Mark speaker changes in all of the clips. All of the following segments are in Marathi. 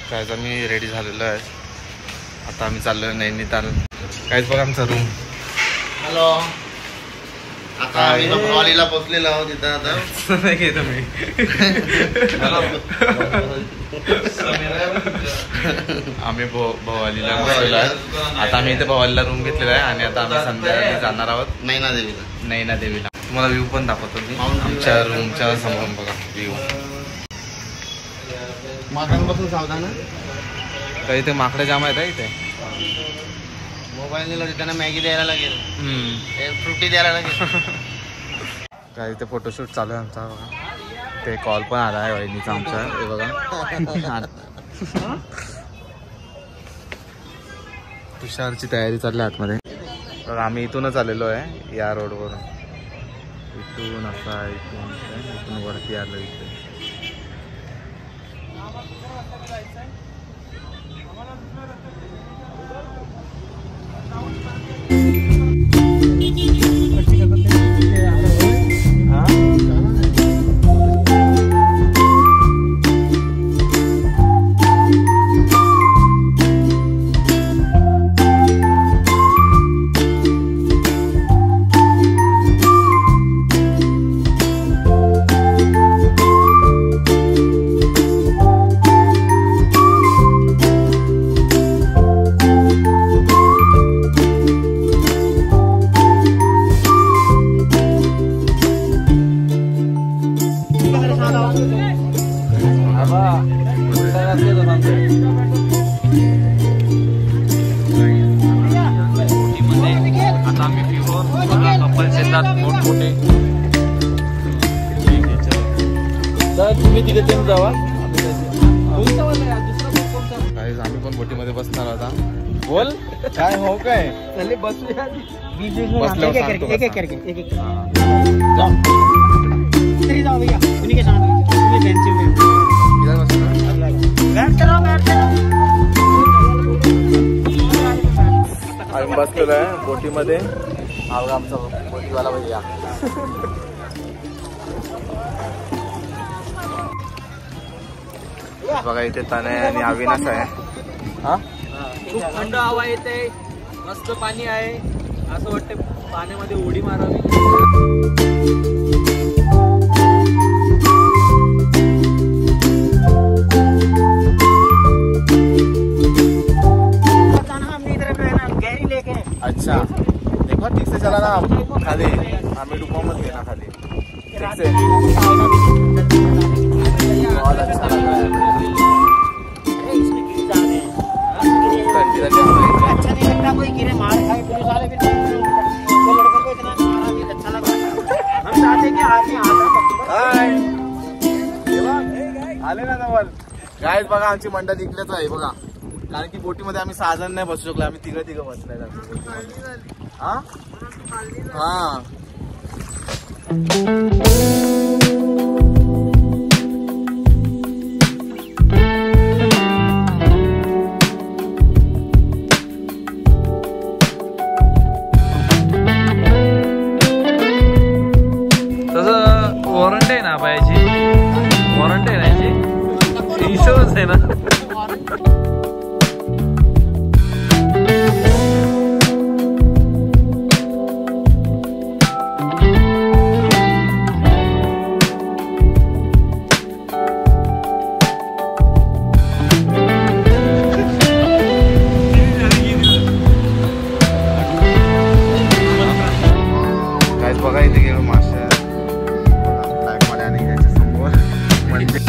Speaker 1: कायच आम्ही रेडी झालेलो आहे. आता आम्ही चाललो नैनिताल. काहीच बघा आमचा रूम.
Speaker 2: हॅलो, आता आम्ही भवालीला पोहोचलेलो आहोत. तिथं आता
Speaker 1: नाही घेत तुम्ही. आम्ही भवालीला पोहोचलेलो आहे. आता आम्ही इथे भवालीला रूम घेतलेला आहे आणि आता आम्ही संध्याकाळी जाणार आहोत नैना देवीला. तुम्हाला व्ह्यू पण दाखवतो मी आमच्या रूमच्या समोर. बघा व्ह्यू.
Speaker 2: माकडांपासून सावधान.
Speaker 1: तर इथे माकडे जाम आहेत इथे.
Speaker 2: मोबाईल नेला त्यांना मॅगी द्यायला लागेल, फ्रुटी द्यायला लागेल.
Speaker 1: काय इथे फोटोशूट चालू आहे आमचा. बघा ते कॉल पण आला आहे वहिनीचा आमचा. हे बघा तुषारची तयारी चालली आतमध्ये. तर आम्ही इथूनच आलेलो आहे या रोडवरून. इथून असा इथून वरती आलो इथे.
Speaker 2: तुम्ही तिकडे जावा.
Speaker 1: आम्ही पण बोटीमध्ये बसणार होता.
Speaker 2: बोल काय हो काय बसले.
Speaker 1: आम्ही बसलेलो आहे बोटीमध्ये. हा बघा आमचा बोटीवाला भैया. बघा इथे तनय आणि अविनाश आहे. हा
Speaker 2: खूप थंड हवा येते, मस्त पाणी आहे. असं वाटतं पाण्यामध्ये उडी मारावी.
Speaker 1: अच्छा देखो ठीक से चला ना खाली. आम्ही डुबो मत घेना खाली. ठीक से. बहुत अच्छा लग रहा है.
Speaker 2: अच्छा नहीं लगता कोई गिरे मार खाए पुलिस वाले भी. वो लड़कों को इतना मारा भी अच्छा लगा. हम चाहते कि आदमी
Speaker 1: आले ना नवल. गाईज बघा आमची मंडळी इकडेच आहे बघा. कारण की बोटीमध्ये आम्ही 6 जण नाही बसू शकलो. आम्ही तिघं बसलाय. हा हा
Speaker 3: वॉरंटी आहे ना पायाची. वॉरंटी आहे ना याची. इन्शुरन्स आहे ना.
Speaker 1: बघा इथे गेलो मासे ब्लॅक मध्ये आणि त्याच्या समोर म्हणजे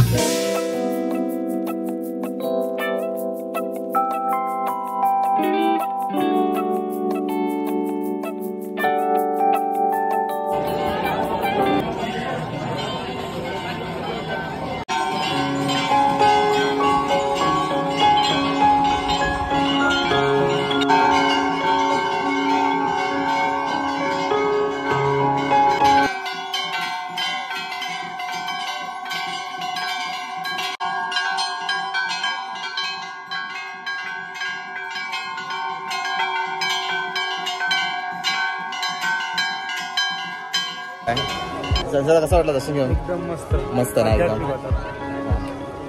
Speaker 1: संसार कसा वाटला दर्शन घेऊन?
Speaker 3: एकदम मस्त
Speaker 1: मस्त ना एकदम.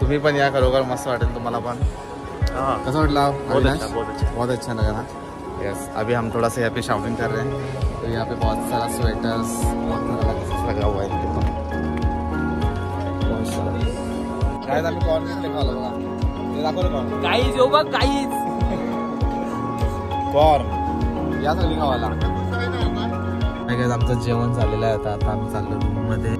Speaker 1: तुम्ही पण या, खरोखर मस्त वाटेल तुम्हाला पण. कैसा वाटला? बहुत अच्छा लगा ना. यस, अभी हम थोड़ा सा यहाँ पे शॉपिंग कर रहे हैं. तो यहाँ पे बहुत सारा स्वेटर्स बहुत लगा हुआ है. काय आम्ही कॉर्न घेतले खाला बघा. ते दाखवलं कॉर्न.
Speaker 3: काहीच हो बघ काहीच.
Speaker 1: कॉर्न या सगळी खावाला. आमचं जेवण झालेलं आहे. आता आम्ही चाललो रूम मध्ये.